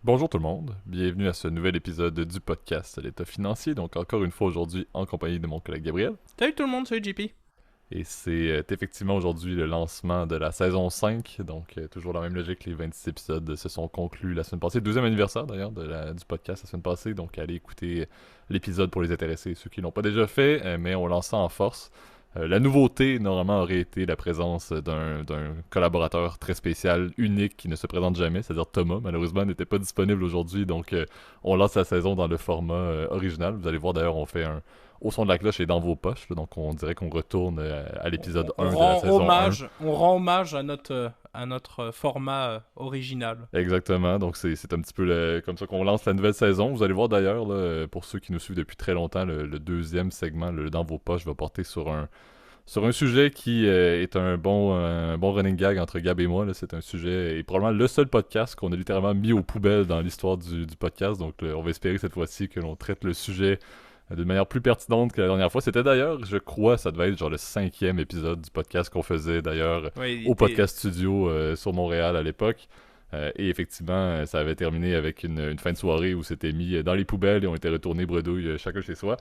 Bonjour tout le monde, bienvenue à ce nouvel épisode du podcast L'État financier, donc encore une fois aujourd'hui en compagnie de mon collègue Gabriel. Salut tout le monde, salut JP. Et c'est effectivement aujourd'hui le lancement de la saison 5, donc toujours la même logique, les 26 épisodes se sont conclus la semaine passée, deuxième anniversaire d'ailleurs du podcast la semaine passée, donc allez écouter l'épisode pour les intéressés, ceux qui l'ont pas déjà fait, mais on lance ça en force. La nouveauté, normalement, aurait été la présence d'un collaborateur très spécial, unique, qui ne se présente jamais, c'est-à-dire Thomas. Malheureusement, n'était pas disponible aujourd'hui, donc on lance la saison dans le format original. Vous allez voir, d'ailleurs, on fait un Au son de la cloche et dans vos poches, là, donc on dirait qu'on retourne à l'épisode 1 de la saison 1. On rend hommage à notre format original. Exactement, donc c'est un petit peu comme ça qu'on lance la nouvelle saison. Vous allez voir d'ailleurs, là, pour ceux qui nous suivent depuis très longtemps, le deuxième segment, le Dans vos poches, va porter sur un sujet qui est un bon running gag entre Gab et moi. Là. C'est un sujet, et probablement le seul podcast qu'on a littéralement mis aux poubelles dans l'histoire du podcast. Donc on va espérer cette fois-ci que l'on traite le sujet d'une manière plus pertinente que la dernière fois. C'était d'ailleurs, je crois, ça devait être genre le 5e épisode du podcast qu'on faisait d'ailleurs Ouais, au podcast studio sur Montréal à l'époque. Et effectivement, ça avait terminé avec une fin de soirée où c'était mis dans les poubelles et on était retournés bredouille chacun chez soi.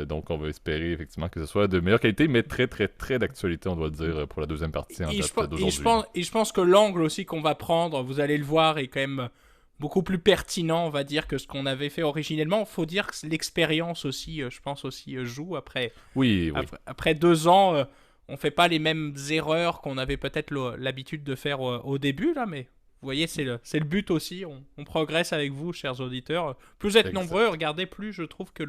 Donc on va espérer effectivement que ce soit de meilleure qualité, mais très très très d'actualité, on doit le dire, pour la deuxième partie en date d'aujourd'hui. Et je pense que l'angle aussi qu'on va prendre, vous allez le voir, est quand même beaucoup plus pertinent, on va dire, que ce qu'on avait fait originellement. Faut dire que l'expérience aussi, je pense aussi, joue. Oui, oui. Après 2 ans, on fait pas les mêmes erreurs qu'on avait peut-être l'habitude de faire au début, là, mais vous voyez, c'est le but aussi. On progresse avec vous, chers auditeurs. Plus vous êtes Exact. nombreux, regardez, plus je trouve que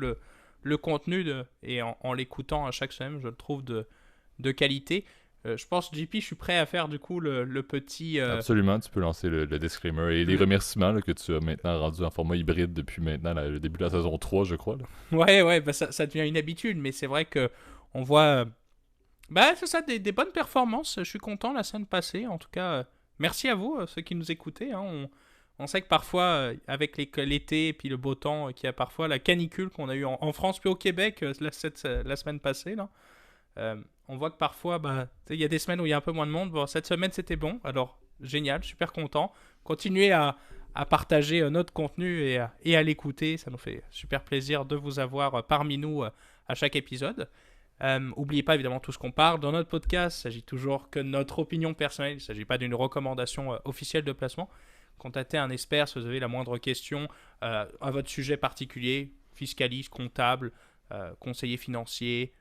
le contenu, et en l'écoutant à chaque semaine, je le trouve de qualité. Je pense, JP, je suis prêt à faire du coup le petit... Absolument, tu peux lancer le disclaimer et les remerciements là, que tu as maintenant rendu en format hybride depuis maintenant le début de la saison 3, je crois. Là. Ouais, bah ça devient une habitude, mais c'est vrai que on voit... bah, c'est ça, des bonnes performances. Je suis content la semaine passée. En tout cas, merci à vous, ceux qui nous écoutez. Hein. On sait que parfois, avec l'été et puis le beau temps, qu'il y a parfois la canicule qu'on a eu en France puis au Québec la semaine passée. Là. On voit que parfois, bah, il y a des semaines où il y a un peu moins de monde. Bon, cette semaine, c'était bon. Alors, génial, super content. Continuez à partager notre contenu et à l'écouter. Ça nous fait super plaisir de vous avoir parmi nous à chaque épisode. N'oubliez pas évidemment tout ce qu'on parle dans notre podcast. Il ne s'agit toujours que de notre opinion personnelle. Il ne s'agit pas d'une recommandation officielle de placement. Contactez un expert si vous avez la moindre question à votre sujet particulier, fiscaliste, comptable, conseiller financier,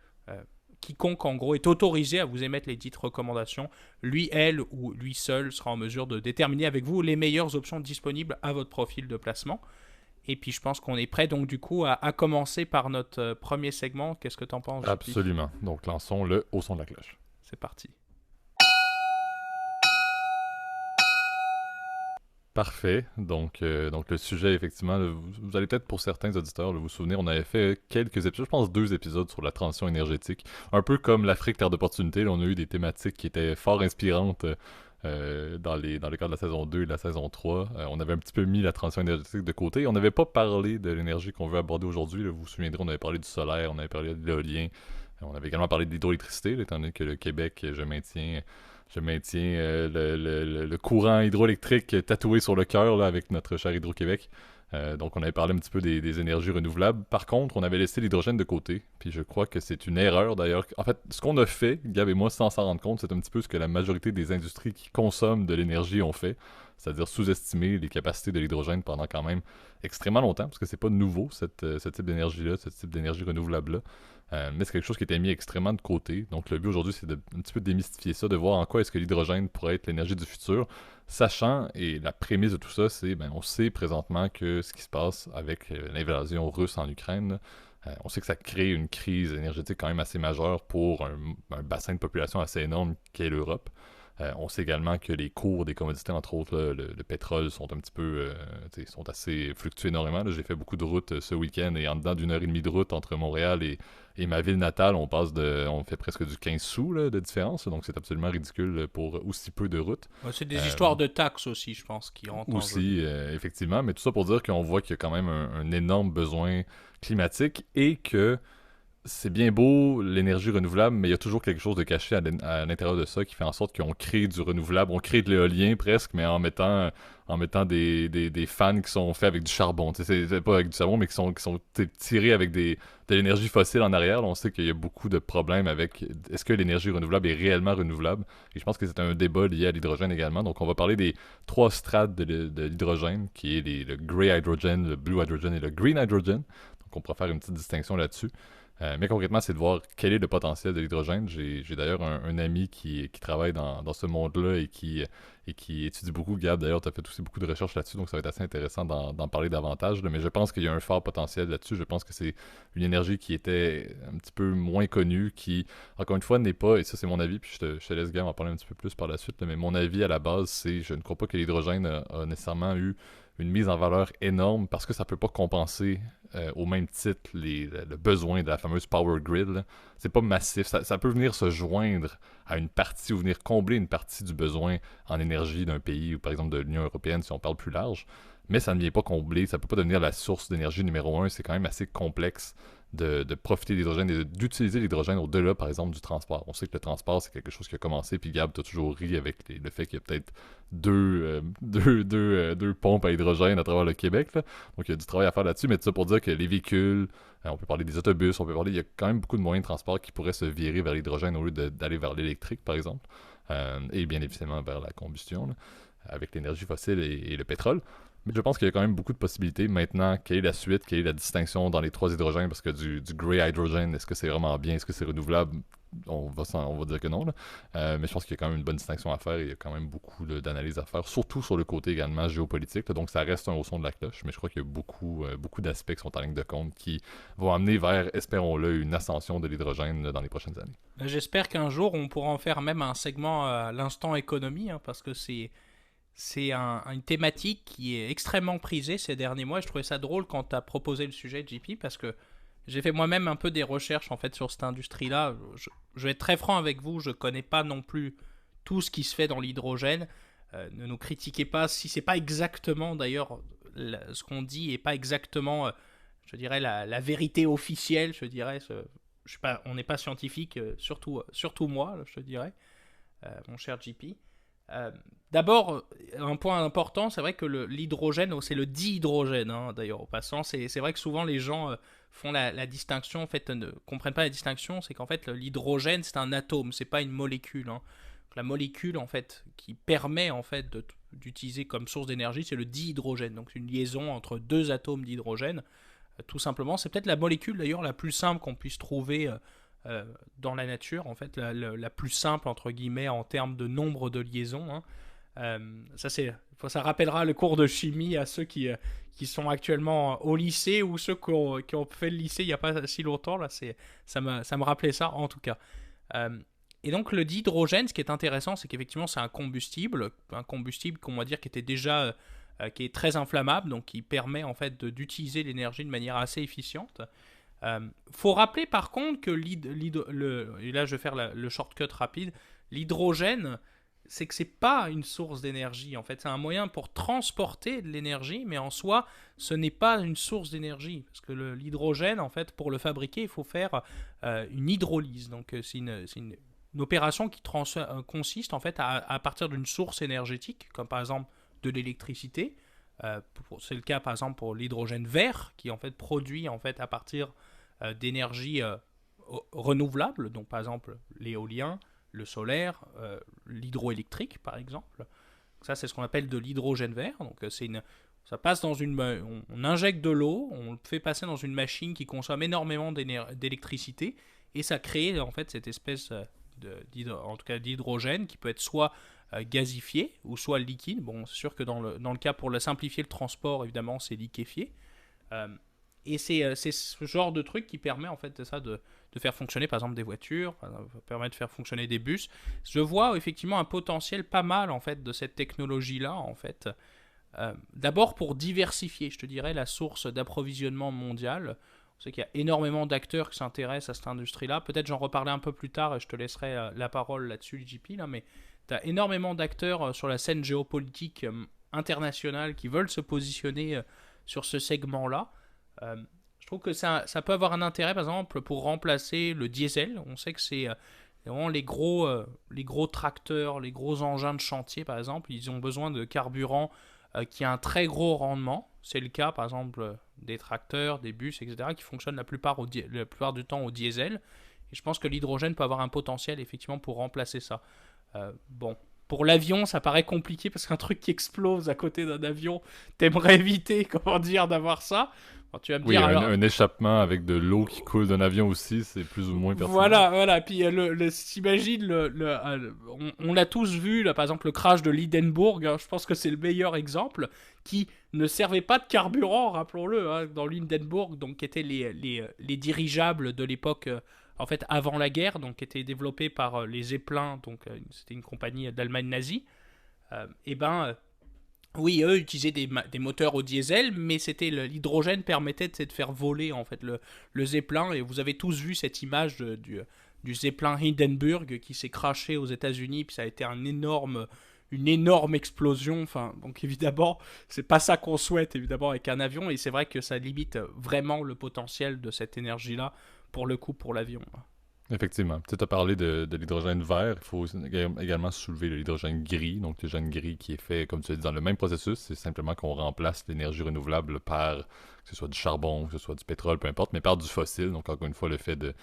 quiconque en gros est autorisé à vous émettre les dites recommandations. Lui, elle ou lui seul sera en mesure de déterminer avec vous les meilleures options disponibles à votre profil de placement. Et puis je pense qu'on est prêt donc du coup à commencer par notre premier segment. Qu'est-ce que t'en penses, JP? Absolument. Donc lançons le Au son de la cloche. C'est parti. Parfait. Donc le sujet, effectivement, là, vous allez peut-être pour certains auditeurs vous souvenir, on avait fait quelques épisodes, je pense 2 épisodes sur la transition énergétique. Un peu comme l'Afrique, terre d'opportunité, là, on a eu des thématiques qui étaient fort inspirantes dans le cadre de la saison 2 et de la saison 3. On avait un petit peu mis la transition énergétique de côté. On n'avait pas parlé de l'énergie qu'on veut aborder aujourd'hui. Là. Vous vous souviendrez, on avait parlé du solaire, on avait parlé de l'éolien. On avait également parlé de l'hydroélectricité, là, étant donné que le Québec, je maintiens le courant hydroélectrique tatoué sur le cœur là, avec notre cher Hydro-Québec. Donc on avait parlé un petit peu des énergies renouvelables. Par contre, on avait laissé l'hydrogène de côté. Puis je crois que c'est une erreur d'ailleurs. En fait, ce qu'on a fait, Gab et moi, sans s'en rendre compte, c'est un petit peu ce que la majorité des industries qui consomment de l'énergie ont fait. C'est-à-dire sous-estimer les capacités de l'hydrogène pendant quand même extrêmement longtemps, parce que c'est pas nouveau, ce type d'énergie-là, ce type d'énergie renouvelable-là. Mais c'est quelque chose qui était mis extrêmement de côté. Donc le but aujourd'hui, c'est un petit peu démystifier ça, de voir en quoi est-ce que l'hydrogène pourrait être l'énergie du futur, sachant, et la prémisse de tout ça, c'est, on sait présentement que ce qui se passe avec l'invasion russe en Ukraine, on sait que ça crée une crise énergétique quand même assez majeure pour un bassin de population assez énorme qu'est l'Europe. On sait également que les cours des commodités, entre autres, là, le pétrole, sont un petit peu, sont assez fluctuent énormément. Là. J'ai fait beaucoup de routes ce week-end et en dedans d'1 heure et demie de route entre Montréal et ma ville natale, on fait presque du 15 sous là, de différence. Donc c'est absolument ridicule pour aussi peu de routes. Ouais, c'est des histoires de taxes aussi, je pense, qui rentrent en jeu. Aussi, effectivement. Mais tout ça pour dire qu'on voit qu'il y a quand même un énorme besoin climatique et que c'est bien beau l'énergie renouvelable, mais il y a toujours quelque chose de caché à l'intérieur de ça qui fait en sorte qu'on crée du renouvelable, on crée de l'éolien presque, mais en mettant des fans qui sont faits avec du charbon. Tu sais, c'est pas avec du charbon, mais qui sont tu sais, tirés avec de l'énergie fossile en arrière. Là, on sait qu'il y a beaucoup de problèmes avec est-ce que l'énergie renouvelable est réellement renouvelable. Et je pense que c'est un débat lié à l'hydrogène également. Donc on va parler des trois strates de l'hydrogène, qui est le gray hydrogen, le blue hydrogen et le green hydrogen. Donc on pourra faire une petite distinction là-dessus. Mais concrètement, c'est de voir quel est le potentiel de l'hydrogène. J'ai d'ailleurs un ami qui travaille dans ce monde-là et qui étudie beaucoup. Gab, d'ailleurs, tu as fait aussi beaucoup de recherches là-dessus, donc ça va être assez intéressant d'en parler davantage. Là. Mais je pense qu'il y a un fort potentiel là-dessus. Je pense que c'est une énergie qui était un petit peu moins connue, qui, encore une fois, n'est pas, et ça c'est mon avis, puis je te laisse Gab en parler un petit peu plus par la suite, là, mais mon avis à la base, c'est je ne crois pas que l'hydrogène a nécessairement eu une mise en valeur énorme parce que ça peut pas compenser au même titre le besoin de la fameuse power grid. Là. C'est pas massif. Ça peut venir se joindre à une partie ou venir combler une partie du besoin en énergie d'un pays ou par exemple de l'Union européenne si on parle plus large. Mais ça ne vient pas combler, ça peut pas devenir la source d'énergie numéro un. C'est quand même assez complexe de profiter de l'hydrogène et d'utiliser l'hydrogène au-delà, par exemple, du transport. On sait que le transport, c'est quelque chose qui a commencé, puis Gab, t'as toujours ri avec le fait qu'il y a peut-être deux pompes à hydrogène à travers le Québec. Là. Donc, il y a du travail à faire là-dessus, mais tout ça pour dire que les véhicules, on peut parler des autobus, il y a quand même beaucoup de moyens de transport qui pourraient se virer vers l'hydrogène au lieu d'aller vers l'électrique, par exemple, et bien évidemment vers la combustion, là, avec l'énergie fossile et le pétrole. Mais je pense qu'il y a quand même beaucoup de possibilités. Maintenant, quelle est la suite? Quelle est la distinction dans les trois hydrogènes? Parce que du gray hydrogen, est-ce que c'est vraiment bien? Est-ce que c'est renouvelable? On va dire que non. Là. Mais je pense qu'il y a quand même une bonne distinction à faire et il y a quand même beaucoup d'analyses à faire, surtout sur le côté également géopolitique. Là. Donc ça reste un haut son de la cloche, mais je crois qu'il y a beaucoup d'aspects qui sont en ligne de compte qui vont amener vers, espérons-le, une ascension de l'hydrogène là, dans les prochaines années. J'espère qu'un jour on pourra en faire même un segment à l'instant économie, hein, parce que c'est une thématique qui est extrêmement prisée ces derniers mois. Je trouvais ça drôle quand tu as proposé le sujet, JP, parce que j'ai fait moi-même un peu des recherches en fait sur cette industrie-là. Je vais être très franc avec vous, je connais pas non plus tout ce qui se fait dans l'hydrogène. Ne nous critiquez pas si c'est pas exactement d'ailleurs ce qu'on dit et pas exactement, je dirais la vérité officielle. Je dirais, je suis pas, on n'est pas scientifique, surtout moi, je te dirais, mon cher JP. Euh, D'abord, un point important, c'est vrai que l'hydrogène, c'est le dihydrogène, hein, d'ailleurs, au passant. C'est vrai que souvent les gens font la distinction, en fait, ne comprennent pas la distinction, c'est qu'en fait, l'hydrogène, c'est un atome, c'est pas une molécule. Hein. La molécule, en fait, qui permet, en fait, d'utiliser comme source d'énergie, c'est le dihydrogène. Donc, c'est une liaison entre deux atomes d'hydrogène, tout simplement. C'est peut-être la molécule, d'ailleurs, la plus simple qu'on puisse trouver dans la nature, en fait, la plus simple, entre guillemets, en termes de nombre de liaisons. Hein. Ça rappellera le cours de chimie à ceux qui sont actuellement au lycée ou ceux qui ont fait le lycée il n'y a pas si longtemps. Là, ça me rappelait ça, en tout cas. Et donc, le dihydrogène, ce qui est intéressant, c'est qu'effectivement, c'est un combustible qu'on va dire qui était déjà qui est très inflammable, donc qui permet en fait d'utiliser l'énergie de manière assez efficiente. Faut rappeler par contre que et là je vais faire le shortcut rapide, l'hydrogène, c'est que c'est pas une source d'énergie. En fait, c'est un moyen pour transporter de l'énergie, mais en soi, ce n'est pas une source d'énergie. Parce que l'hydrogène, en fait, pour le fabriquer, il faut faire une hydrolyse. Donc, c'est une opération qui consiste, en fait, à partir d'une source énergétique, comme par exemple de l'électricité. C'est le cas, par exemple, pour l'hydrogène vert, qui, en fait, produit, en fait, à partir d'énergie renouvelable. Donc, par exemple, l'éolien, le solaire, l'hydroélectrique par exemple. Ça c'est ce qu'on appelle de l'hydrogène vert. Donc ça passe dans on injecte de l'eau, on le fait passer dans une machine qui consomme énormément d'électricité et ça crée en fait cette espèce en tout cas d'hydrogène qui peut être soit gazifié ou soit liquide. Bon, c'est sûr que dans le cas pour simplifier le transport, évidemment, c'est liquéfié. Et c'est ce genre de truc qui permet en fait de faire fonctionner par exemple des voitures, permet de faire fonctionner des bus. Je vois effectivement un potentiel pas mal en fait de cette technologie-là en fait. D'abord pour diversifier, je te dirais, la source d'approvisionnement mondial. On sait qu'il y a énormément d'acteurs qui s'intéressent à cette industrie-là. Peut-être j'en reparlerai un peu plus tard et je te laisserai la parole là-dessus, JP. Là, mais tu as énormément d'acteurs sur la scène géopolitique internationale qui veulent se positionner sur ce segment-là. Je trouve que ça peut avoir un intérêt, par exemple, pour remplacer le diesel. On sait que c'est vraiment les gros tracteurs, les gros engins de chantier, par exemple, ils ont besoin de carburant qui a un très gros rendement. C'est le cas, par exemple, des tracteurs, des bus, etc., qui fonctionnent la plupart du temps au diesel. Et je pense que l'hydrogène peut avoir un potentiel, effectivement, pour remplacer ça. Bon, pour l'avion, ça paraît compliqué parce qu'un truc qui explose à côté d'un avion, t'aimerais éviter, comment dire, d'avoir ça. Bon, tu vas me Oui, dire alors. un échappement avec de l'eau qui coule d'un avion aussi, c'est plus ou moins pertinent. Voilà. Puis t'imagines, on l'a tous vu, là, par exemple, le crash de l'Hindenburg, hein, je pense que c'est le meilleur exemple, qui ne servait pas de carburant, rappelons-le, hein, dans l'Hindenburg, donc qui étaient les dirigeables de l'époque, en fait, avant la guerre, donc qui étaient développés par les Zeppelin, donc c'était une compagnie d'Allemagne nazie. Et ben, oui, eux utilisaient des moteurs au diesel, mais l'hydrogène permettait de faire voler en fait le Zeppelin. Et vous avez tous vu cette image du Zeppelin Hindenburg qui s'est crashé aux États-Unis, puis ça a été une énorme explosion. Enfin, donc évidemment, c'est pas ça qu'on souhaite évidemment avec un avion, et c'est vrai que ça limite vraiment le potentiel de cette énergie-là pour le coup pour l'avion. Effectivement. Tu as parlé de l'hydrogène vert. Il faut également soulever l'hydrogène gris. Donc, l'hydrogène gris qui est fait, comme tu as dit, dans le même processus. C'est simplement qu'on remplace l'énergie renouvelable par, que ce soit du charbon, que ce soit du pétrole, peu importe, mais par du fossile. Donc, encore une fois, le fait de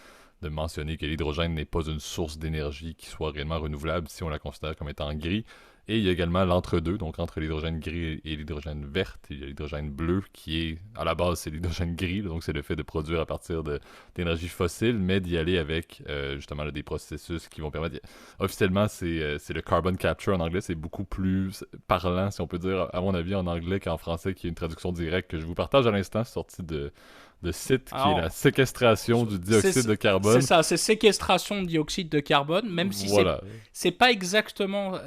mentionner que l'hydrogène n'est pas une source d'énergie qui soit réellement renouvelable si on la considère comme étant gris. Et il y a également l'entre-deux, donc entre l'hydrogène gris et l'hydrogène verte, il y a l'hydrogène bleu qui est, à la base, c'est l'hydrogène gris, donc c'est le fait de produire à partir d'énergie fossile, mais d'y aller avec justement là, des processus qui vont permettre. Officiellement, c'est le carbon capture en anglais, c'est beaucoup plus parlant, si on peut dire, à mon avis, en anglais qu'en français, qui est une traduction directe que je vous partage à l'instant, sortie de site qui est Alors, la séquestration du dioxyde de carbone. C'est ça, c'est séquestration de dioxyde de carbone, même si Voilà. c'est pas exactement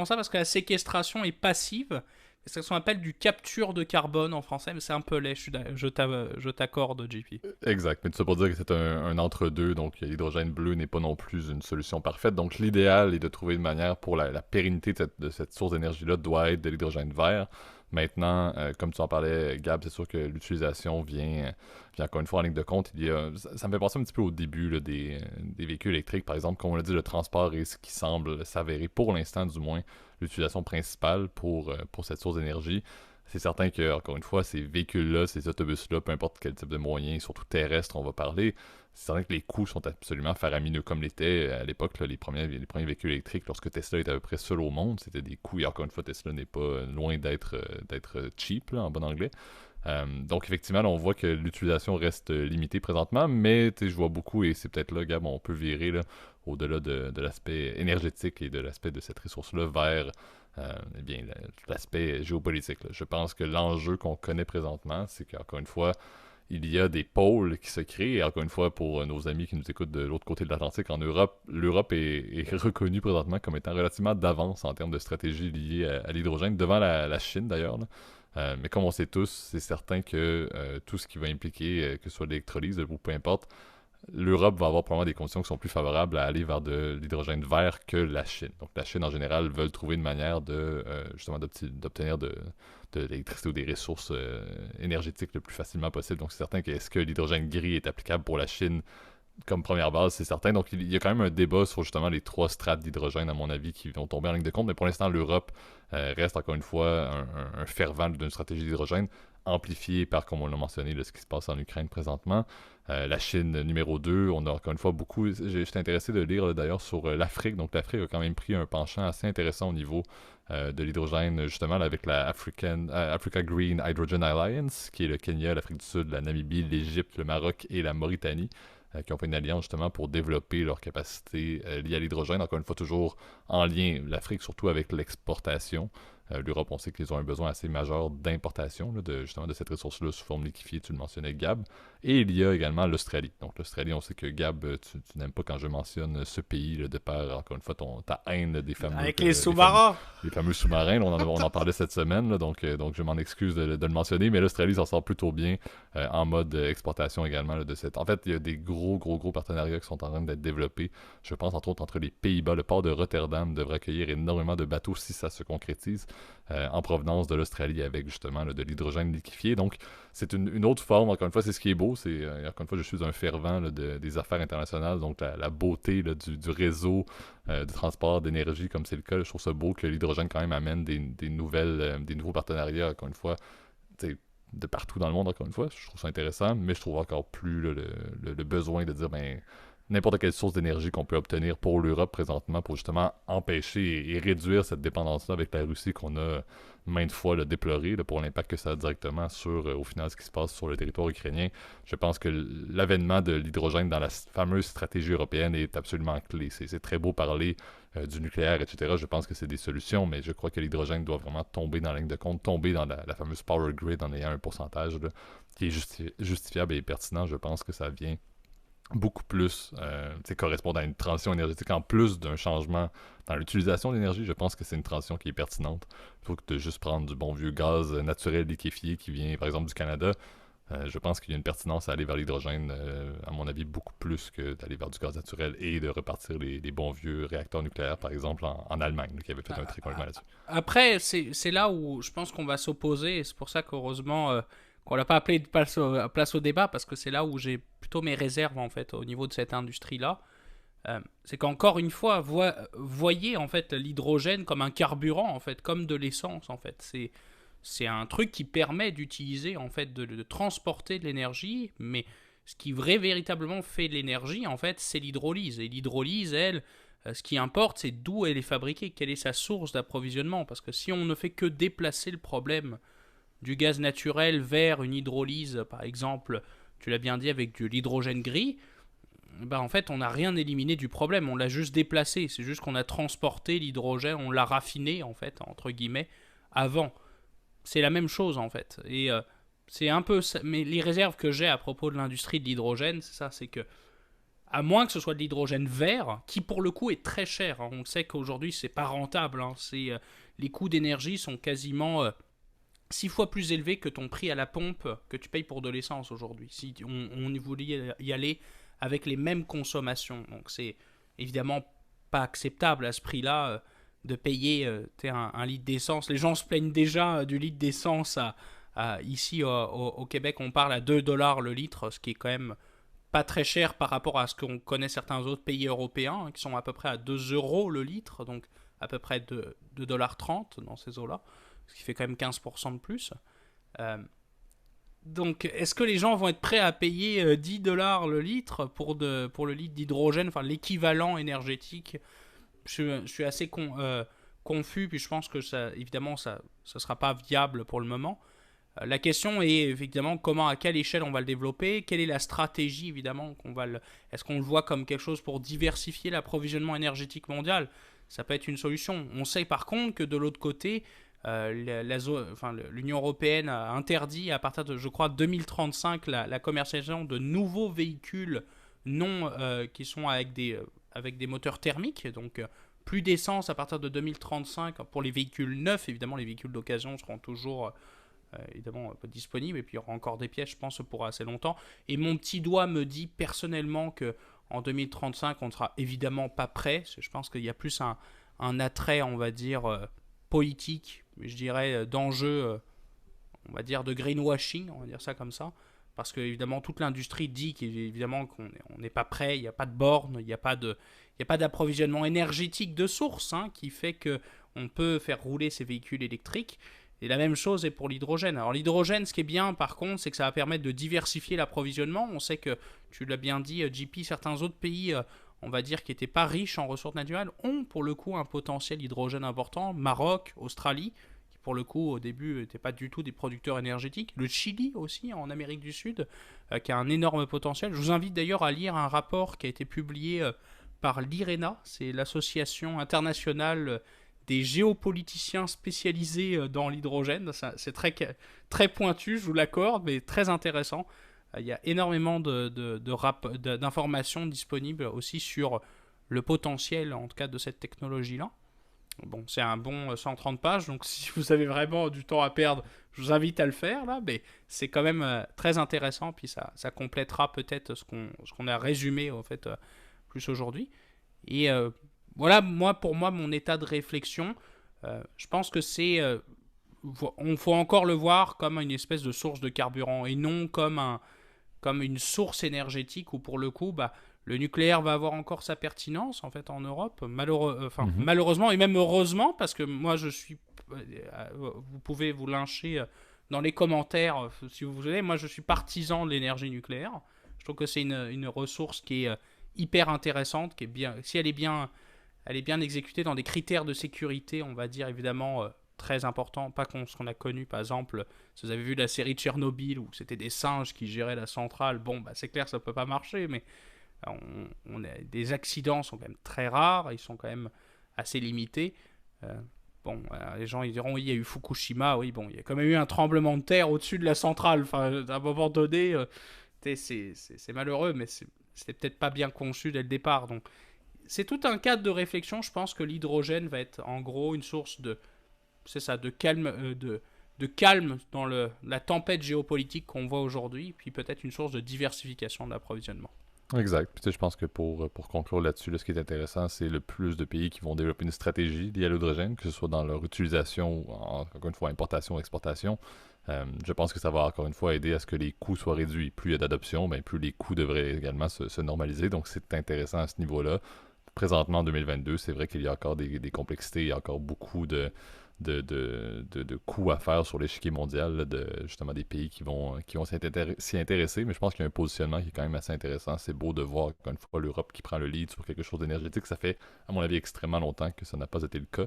ça, parce que la séquestration est passive. C'est ce qu'on appelle du capture de carbone en français, mais c'est un peu laid, je t'accorde, JP. Exact, mais tout ça pour dire que c'est un entre-deux, donc l'hydrogène bleu n'est pas non plus une solution parfaite. Donc l'idéal est de trouver une manière pour la pérennité de cette source d'énergie-là doit être de l'hydrogène vert. Maintenant, comme tu en parlais, Gab, c'est sûr que l'utilisation vient encore une fois en ligne de compte. Ça me fait penser un petit peu au début là, des véhicules électriques, par exemple. Comme on l'a dit, le transport est ce qui semble s'avérer, pour l'instant du moins, l'utilisation principale pour cette source d'énergie. C'est certain que, encore une fois, ces véhicules-là, ces autobus-là, peu importe quel type de moyen, surtout terrestre, on va parler, c'est certain que les coûts sont absolument faramineux, comme l'étaient à l'époque les premiers véhicules électriques, lorsque Tesla était à peu près seul au monde, c'était des coûts, et encore une fois, Tesla n'est pas loin d'être cheap, là, en bon anglais. Donc effectivement, là, on voit que l'utilisation reste limitée présentement, mais je vois beaucoup, et c'est peut-être là, Gab, on peut virer là, au-delà de l'aspect énergétique et de l'aspect de cette ressource-là vers eh bien, l'aspect géopolitique. Là. Je pense que l'enjeu qu'on connaît présentement, c'est qu'encore une fois, il y a des pôles qui se créent. Et encore une fois, pour nos amis qui nous écoutent de l'autre côté de l'Atlantique, en Europe, l'Europe est reconnue présentement comme étant relativement d'avance en termes de stratégie liée à l'hydrogène, devant la Chine d'ailleurs. Mais comme on sait tous, c'est certain que tout ce qui va impliquer, que ce soit l'électrolyse ou peu importe, l'Europe va avoir probablement des conditions qui sont plus favorables à aller vers de l'hydrogène vert que la Chine. Donc la Chine en général veut trouver une manière de justement d'obtenir de l'électricité ou des ressources énergétiques le plus facilement possible. Donc c'est certain que est-ce que l'hydrogène gris est applicable pour la Chine comme première base, c'est certain. Donc il y a quand même un débat sur justement les trois strates d'hydrogène, à mon avis, qui vont tomber en ligne de compte. Mais pour l'instant, l'Europe reste encore une fois un fervent d'une stratégie d'hydrogène, amplifiée par, comme on l'a mentionné, ce qui se passe en Ukraine présentement. La Chine, numéro 2, on a encore une fois beaucoup... J'étais intéressé de lire d'ailleurs sur l'Afrique. Donc l'Afrique a quand même pris un penchant assez intéressant au niveau de l'hydrogène, justement, là, avec la Africa Green Hydrogen Alliance, qui est le Kenya, l'Afrique du Sud, la Namibie, l'Égypte, le Maroc et la Mauritanie, qui ont fait une alliance justement pour développer leur capacité liée à l'hydrogène. Encore une fois, toujours en lien, l'Afrique surtout avec l'exportation. L'Europe, on sait qu'ils ont un besoin assez majeur d'importation justement de cette ressource-là sous forme liquéfiée, tu le mentionnais, Gab. Et il y a également l'Australie. Donc l'Australie, on sait que Gab, tu n'aimes pas quand je mentionne ce pays, là, de par, encore une fois, ta haine des fameux... Avec les sous-marins! Les fameux sous-marins, là, on en parlait cette semaine, là, donc je m'en excuse de le mentionner, mais l'Australie s'en sort plutôt bien en mode exportation également. Là, En fait, il y a des gros partenariats qui sont en train d'être développés. Je pense entre autres entre les Pays-Bas, le port de Rotterdam devrait accueillir énormément de bateaux si ça se concrétise. en provenance de l'Australie avec justement là, de l'hydrogène liquéfié. Donc, c'est une autre forme, encore une fois, c'est ce qui est beau. C'est, encore une fois, je suis un fervent là, des affaires internationales, donc la beauté là, du réseau de transport d'énergie, comme c'est le cas. Là, je trouve ça beau que l'hydrogène quand même amène des nouveaux partenariats, encore une fois, de partout dans le monde, encore une fois. Je trouve ça intéressant, mais je trouve encore plus là, le besoin de dire, ben, n'importe quelle source d'énergie qu'on peut obtenir pour l'Europe présentement pour justement empêcher et réduire cette dépendance-là avec la Russie qu'on a maintes fois là, déplorée là, pour l'impact que ça a directement sur, au final, ce qui se passe sur le territoire ukrainien. Je pense que l'avènement de l'hydrogène dans la fameuse stratégie européenne est absolument clé. C'est très beau parler du nucléaire, etc. Je pense que c'est des solutions, mais je crois que l'hydrogène doit vraiment tomber dans la ligne de compte, tomber dans la fameuse power grid en ayant un pourcentage là, qui est justifiable et pertinent. Je pense que ça vient beaucoup plus correspond à une transition énergétique en plus d'un changement dans l'utilisation de l'énergie. Je pense que c'est une transition qui est pertinente plutôt que de juste prendre du bon vieux gaz naturel liquéfié qui vient par exemple du Canada. Je pense qu'il y a une pertinence à aller vers l'hydrogène, à mon avis, beaucoup plus que d'aller vers du gaz naturel et de repartir les bons vieux réacteurs nucléaires, par exemple, en Allemagne, qui avait fait un tri complètement là-dessus. Après, c'est là où je pense qu'on va s'opposer, et c'est pour ça qu'heureusement qu'on l'a pas appelé de place au débat, parce que c'est là où j'ai plutôt mes réserves, en fait, au niveau de cette industrie-là. C'est qu'encore une fois, voyez, en fait, l'hydrogène comme un carburant, en fait, comme de l'essence, en fait. C'est un truc qui permet d'utiliser, en fait, de transporter de l'énergie, mais ce qui véritablement fait l'énergie, en fait, c'est l'hydrolyse. Et l'hydrolyse, elle, ce qui importe, c'est d'où elle est fabriquée, quelle est sa source d'approvisionnement. Parce que si on ne fait que déplacer le problème du gaz naturel vers une hydrolyse, par exemple, tu l'as bien dit, avec de l'hydrogène gris, ben en fait, on n'a rien éliminé du problème, on l'a juste déplacé. C'est juste qu'on a transporté l'hydrogène, on l'a raffiné, en fait, entre guillemets, avant. C'est la même chose, en fait. Et c'est un peu ça. Mais les réserves que j'ai à propos de l'industrie de l'hydrogène, c'est ça, c'est que, à moins que ce soit de l'hydrogène vert, qui pour le coup est très cher, hein. On sait qu'aujourd'hui, c'est pas rentable, hein. Les coûts d'énergie sont quasiment 6 fois plus élevés que ton prix à la pompe que tu payes pour de l'essence aujourd'hui. Si on voulait y aller avec les mêmes consommations. Donc c'est évidemment pas acceptable à ce prix-là de payer un litre d'essence. Les gens se plaignent déjà du litre d'essence ici au Québec. On parle à 2 dollars le litre, ce qui est quand même pas très cher par rapport à ce qu'on connaît certains autres pays européens, hein, qui sont à peu près à 2 euros le litre, donc à peu près 2,30 dollars dans ces eaux-là, ce qui fait quand même 15% de plus. Donc, est-ce que les gens vont être prêts à payer 10 dollars le litre pour le litre d'hydrogène, enfin l'équivalent énergétique? Je suis assez confus, puis je pense que ça, évidemment, ça sera pas viable pour le moment. La question est évidemment à quelle échelle on va le développer, quelle est la stratégie évidemment est-ce qu'on le voit comme quelque chose pour diversifier l'approvisionnement énergétique mondial? Ça peut être une solution. On sait par contre que de l'autre côté, l'Union européenne a interdit à partir de, je crois, 2035 la commercialisation de nouveaux véhicules qui sont avec des moteurs thermiques, donc plus d'essence à partir de 2035 pour les véhicules neufs. Évidemment, les véhicules d'occasion seront toujours évidemment disponibles, et puis il y aura encore des pièces, je pense, pour assez longtemps. Et mon petit doigt me dit personnellement que en 2035, on ne sera évidemment pas prêt. Je pense qu'il y a plus un attrait, on va dire, politique, je dirais, d'enjeux, on va dire, de greenwashing, on va dire ça comme ça. Parce que, évidemment, toute l'industrie dit qu'évidemment qu'on n'est pas prêt, il n'y a pas de borne, il n'y a pas d'approvisionnement énergétique de source, hein, qui fait qu'on peut faire rouler ces véhicules électriques. Et la même chose est pour l'hydrogène. Alors l'hydrogène, ce qui est bien par contre, c'est que ça va permettre de diversifier l'approvisionnement. On sait que, tu l'as bien dit, JP, certains autres pays, on va dire, qui n'étaient pas riches en ressources naturelles, ont pour le coup un potentiel hydrogène important. Maroc, Australie, qui pour le coup au début n'étaient pas du tout des producteurs énergétiques. Le Chili aussi, en Amérique du Sud, qui a un énorme potentiel. Je vous invite d'ailleurs à lire un rapport qui a été publié par l'IRENA, c'est l'association internationale des géopoliticiens spécialisés dans l'hydrogène. C'est très, très pointu, je vous l'accorde, mais très intéressant. Il y a énormément d'informations disponibles aussi sur le potentiel, en tout cas, de cette technologie-là. Bon, c'est un bon 130 pages, donc si vous avez vraiment du temps à perdre, je vous invite à le faire, là, mais c'est quand même très intéressant, puis ça complétera peut-être ce qu'on a résumé, en fait, plus aujourd'hui. Et voilà, pour moi, mon état de réflexion. Je pense que on faut encore le voir comme une espèce de source de carburant et non comme une source énergétique où pour le coup, bah, le nucléaire va avoir encore sa pertinence en fait en Europe, Mhm. malheureusement et même heureusement parce que moi vous pouvez vous lyncher dans les commentaires si vous voulez, moi je suis partisan de l'énergie nucléaire. Je trouve que c'est une ressource qui est hyper intéressante, qui est bien, si elle est bien exécutée dans des critères de sécurité, on va dire évidemment très importants, pas ce qu'on a connu par exemple, si vous avez vu la série Tchernobyl où c'était des singes qui géraient la centrale, bon bah c'est clair ça peut pas marcher, mais des accidents sont quand même très rares, ils sont quand même assez limités. Euh, bon, les gens ils diront oui il y a eu Fukushima, oui bon il y a quand même eu un tremblement de terre au-dessus de la centrale, enfin à un moment donné, c'est malheureux, mais c'était peut-être pas bien conçu dès le départ, donc c'est tout un cadre de réflexion. Je pense que l'hydrogène va être en gros une source de calme dans la tempête géopolitique qu'on voit aujourd'hui, puis peut-être une source de diversification de l'approvisionnement. Exact. Puis, tu sais, je pense que pour conclure là-dessus, là, ce qui est intéressant, c'est le plus de pays qui vont développer une stratégie liée à l'hydrogène, que ce soit dans leur utilisation ou, encore une fois, importation ou exportation. Je pense que ça va encore une fois aider à ce que les coûts soient réduits. Plus il y a d'adoption, ben, plus les coûts devraient également se normaliser. Donc, c'est intéressant à ce niveau-là. Présentement, en 2022, c'est vrai qu'il y a encore des complexités, il y a encore beaucoup de coûts à faire sur l'échiquier mondial, là, de justement des pays qui vont s'y intéresser, mais je pense qu'il y a un positionnement qui est quand même assez intéressant. C'est beau de voir, encore une fois, l'Europe qui prend le lead sur quelque chose d'énergétique. Ça fait, à mon avis, extrêmement longtemps que ça n'a pas été le cas.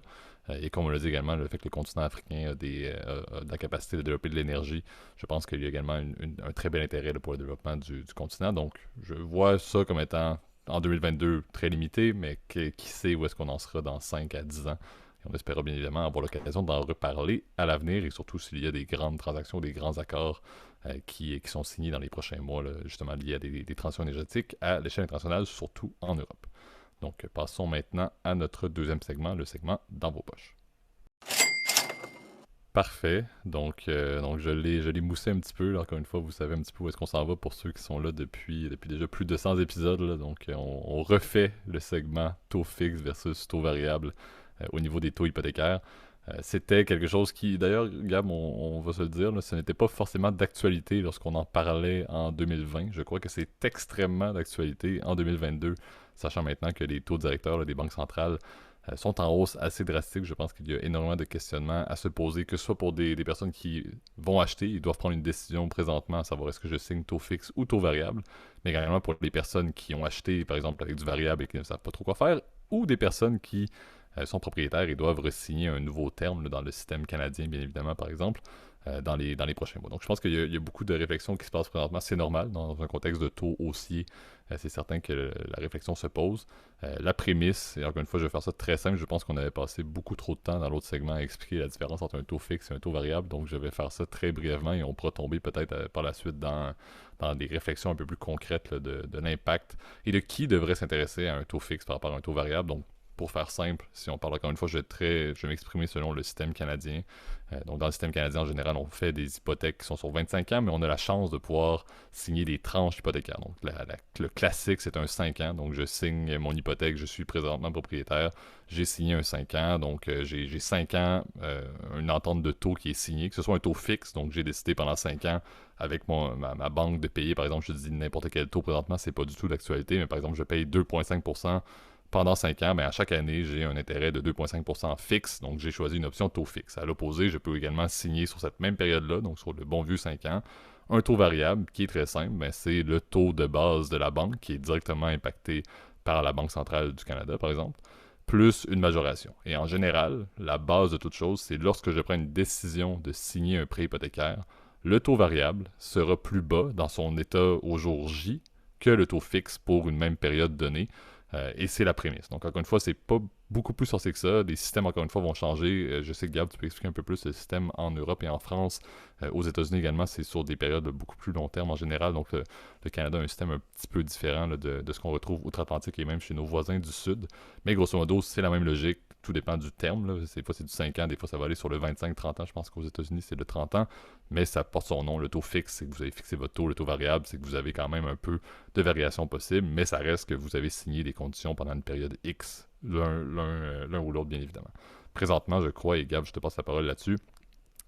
Et comme on l'a dit également, le fait que le continent africain a de la capacité de développer de l'énergie, je pense qu'il y a également un très bel intérêt là, pour le développement du continent. Donc, je vois ça comme étant en 2022 très limité, mais qui sait où est-ce qu'on en sera dans 5 à 10 ans. Et on espère bien évidemment avoir l'occasion d'en reparler à l'avenir et surtout s'il y a des grandes transactions, des grands accords qui sont signés dans les prochains mois, là, justement liés à des transitions énergétiques à l'échelle internationale, surtout en Europe. Donc passons maintenant à notre deuxième segment, le segment Dans vos poches. Parfait. Donc je l'ai moussé un petit peu. Là, encore une fois, vous savez un petit peu où est-ce qu'on s'en va pour ceux qui sont là depuis déjà plus de 100 épisodes. Là. Donc, on refait le segment taux fixe versus taux variable au niveau des taux hypothécaires. C'était quelque chose qui, d'ailleurs, Gab, on va se le dire, là, ce n'était pas forcément d'actualité lorsqu'on en parlait en 2020. Je crois que c'est extrêmement d'actualité en 2022, sachant maintenant que les taux directeurs là, des banques centrales sont en hausse assez drastique. Je pense qu'il y a énormément de questionnements à se poser, que ce soit pour des personnes qui vont acheter, ils doivent prendre une décision présentement, à savoir est-ce que je signe taux fixe ou taux variable, mais également pour les personnes qui ont acheté, par exemple, avec du variable et qui ne savent pas trop quoi faire, ou des personnes qui sont propriétaires et doivent re-signer un nouveau terme là, dans le système canadien, bien évidemment, par exemple, dans les prochains mois. Donc, je pense qu'il y a beaucoup de réflexions qui se passent présentement. C'est normal, dans un contexte de taux haussier, c'est certain que la réflexion se pose. La prémisse, et encore une fois, je vais faire ça très simple, je pense qu'on avait passé beaucoup trop de temps dans l'autre segment à expliquer la différence entre un taux fixe et un taux variable, donc je vais faire ça très brièvement et on pourra tomber peut-être par la suite dans des réflexions un peu plus concrètes là, de l'impact et de qui devrait s'intéresser à un taux fixe par rapport à un taux variable. Donc, pour faire simple, si on parle encore une fois, je vais m'exprimer selon le système canadien. Donc, dans le système canadien, en général, on fait des hypothèques qui sont sur 25 ans, mais on a la chance de pouvoir signer des tranches hypothécaires. Donc, le classique, c'est un 5 ans. Donc, je signe mon hypothèque, je suis présentement propriétaire. J'ai signé un 5 ans. Donc, j'ai 5 ans, une entente de taux qui est signée, que ce soit un taux fixe. Donc, j'ai décidé pendant 5 ans avec ma banque de payer, par exemple, je te dis n'importe quel taux présentement, c'est pas du tout d'actualité, mais par exemple, je paye 2,5% pendant 5 ans, ben à chaque année, j'ai un intérêt de 2,5% fixe, donc j'ai choisi une option taux fixe. À l'opposé, je peux également signer sur cette même période-là, donc sur le bon vieux 5 ans, un taux variable qui est très simple, ben c'est le taux de base de la banque qui est directement impacté par la Banque centrale du Canada, par exemple, plus une majoration. Et en général, la base de toute chose, c'est lorsque je prends une décision de signer un prêt hypothécaire, le taux variable sera plus bas dans son état au jour J que le taux fixe pour une même période donnée. Et c'est la prémisse. Donc, encore une fois, c'est pas beaucoup plus sorcier que ça. Les systèmes, encore une fois, vont changer. Je sais que Gab, tu peux expliquer un peu plus le système en Europe et en France. Aux États-Unis également, c'est sur des périodes de beaucoup plus long terme en général. Donc, le Canada a un système un petit peu différent là, de ce qu'on retrouve outre-Atlantique et même chez nos voisins du Sud. Mais grosso modo, c'est la même logique. Tout dépend du terme. Là. Des fois, c'est du 5 ans. Des fois, ça va aller sur le 25-30 ans. Je pense qu'aux États-Unis, c'est le 30 ans. Mais ça porte son nom. Le taux fixe, c'est que vous avez fixé votre taux. Le taux variable, c'est que vous avez quand même un peu de variation possible. Mais ça reste que vous avez signé des conditions pendant une période X, l'un ou l'autre, bien évidemment. présentement, je crois, et Gab, je te passe la parole là-dessus,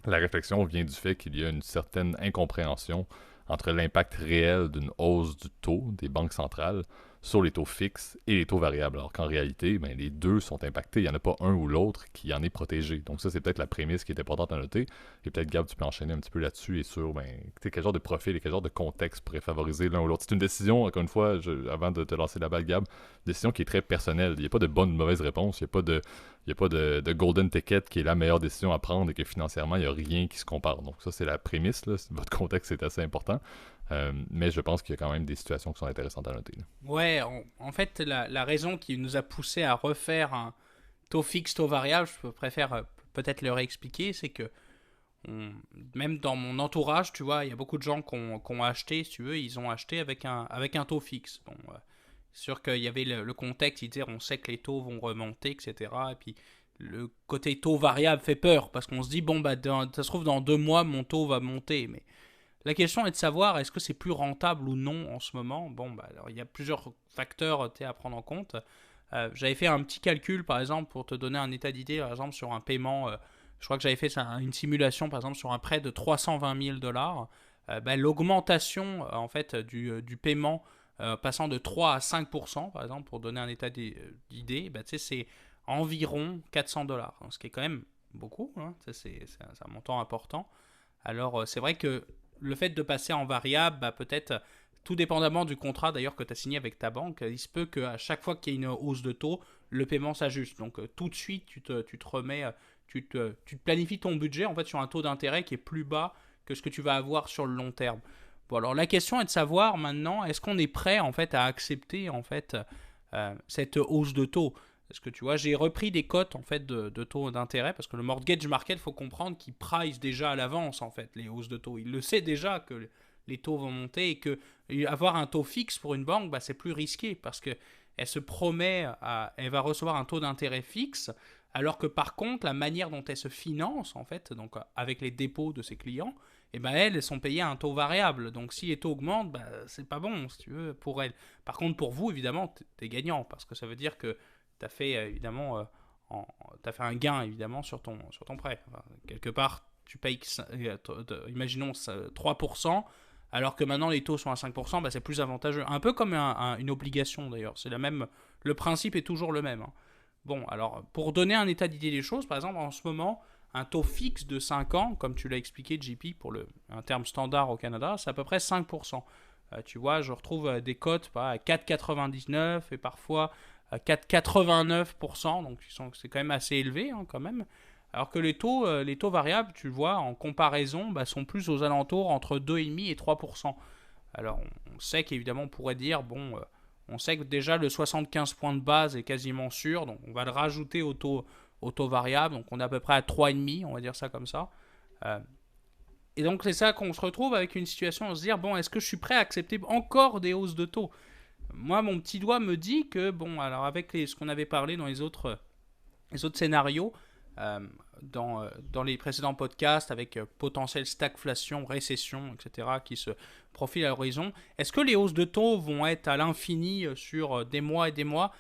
la réflexion vient du fait qu'il y a une certaine incompréhension entre l'impact réel d'une hausse du taux des banques centrales sur les taux fixes et les taux variables. Alors qu'en réalité, ben, les deux sont impactés. Il n'y en a pas un ou l'autre qui en est protégé. Donc ça, c'est peut-être la prémisse qui est importante à noter. Et peut-être, Gab, tu peux enchaîner un petit peu là-dessus et sur ben, quel genre de profil et quel genre de contexte pourrait favoriser l'un ou l'autre. C'est une décision, encore une fois, avant de te lancer la balle, Gab, une décision qui est très personnelle. Il n'y a pas de bonne ou de mauvaise réponse. Il n'y a pas de golden ticket qui est la meilleure décision à prendre et que financièrement, il n'y a rien qui se compare. Donc ça, c'est la prémisse. Là. Votre contexte est assez important. Mais je pense qu'il y a quand même des situations qui sont intéressantes à noter. Là. Ouais, en fait, la raison qui nous a poussé à refaire un taux fixe, taux variable, je préfère peut-être le réexpliquer, c'est que même dans mon entourage, tu vois, il y a beaucoup de gens qui ont acheté, si tu veux, ils ont acheté avec un taux fixe. Bon, c'est sûr qu'il y avait le contexte, ils disaient on sait que les taux vont remonter, etc. Et puis le côté taux variable fait peur, parce qu'on se dit, bon, bah, ça se trouve, dans 2 mois, mon taux va monter, mais la question est de savoir est-ce que c'est plus rentable ou non en ce moment. Bon, bah, alors, il y a plusieurs facteurs à prendre en compte. J'avais fait un petit calcul, par exemple, pour te donner un état d'idée, par exemple, sur un paiement. Je crois que j'avais fait une simulation, par exemple, sur un prêt de 320 000 $. Bah, l'augmentation, en fait, du paiement passant de 3 à 5%, par exemple, pour donner un état d'idée, bah, c'est environ 400 $. Hein, ce qui est quand même beaucoup. Hein, c'est un montant important. Alors, c'est vrai que le fait de passer en variable, bah, peut-être, tout dépendamment du contrat d'ailleurs que tu as signé avec ta banque, il se peut qu'à chaque fois qu'il y ait une hausse de taux, le paiement s'ajuste. Donc tout de suite, tu te remets, tu te planifies ton budget en fait sur un taux d'intérêt qui est plus bas que ce que tu vas avoir sur le long terme. Bon, alors la question est de savoir maintenant, est-ce qu'on est prêt en fait à accepter en fait cette hausse de taux? Parce que tu vois, j'ai repris des cotes en fait de taux d'intérêt parce que le mortgage market, faut comprendre qu'il price déjà à l'avance en fait les hausses de taux. Il le sait déjà que les taux vont monter et que avoir un taux fixe pour une banque, bah, c'est plus risqué parce que elle se promet elle va recevoir un taux d'intérêt fixe, alors que par contre la manière dont elle se finance en fait, donc avec les dépôts de ses clients, et ben elles sont payées à un taux variable. Donc si les taux augmentent, bah, c'est pas bon si tu veux pour elles. Par contre pour vous évidemment t'es gagnant parce que ça veut dire que tu as fait évidemment t'as fait un gain évidemment sur ton prêt. Enfin, quelque part, tu payes, imaginons 3%, alors que maintenant les taux sont à 5%, bah, c'est plus avantageux. Un peu comme une obligation d'ailleurs. Le principe est toujours le même. Hein. Bon, alors pour donner un état d'idée des choses, par exemple en ce moment, un taux fixe de 5 ans, comme tu l'as expliqué JP pour un terme standard au Canada, c'est à peu près 5%. Tu vois, je retrouve des cotes à 4,99 et parfois à 4,89%, donc c'est quand même assez élevé hein, quand même. Alors que les taux variables, tu le vois, en comparaison, bah, sont plus aux alentours entre 2,5 et 3%. Alors on sait qu'évidemment on pourrait dire, bon, on sait que déjà le 75 points de base est quasiment sûr, donc on va le rajouter au taux variable, donc on est à peu près à 3,5, on va dire ça comme ça. Et donc c'est ça qu'on se retrouve avec une situation, on se dire, bon, est-ce que je suis prêt à accepter encore des hausses de taux? Moi, mon petit doigt me dit que, bon, alors avec ce qu'on avait parlé dans les autres scénarios, dans les précédents podcasts, avec potentielle stagflation, récession, etc., qui se profilent à l'horizon, est-ce que les hausses de taux vont être à l'infini sur des mois et des mois?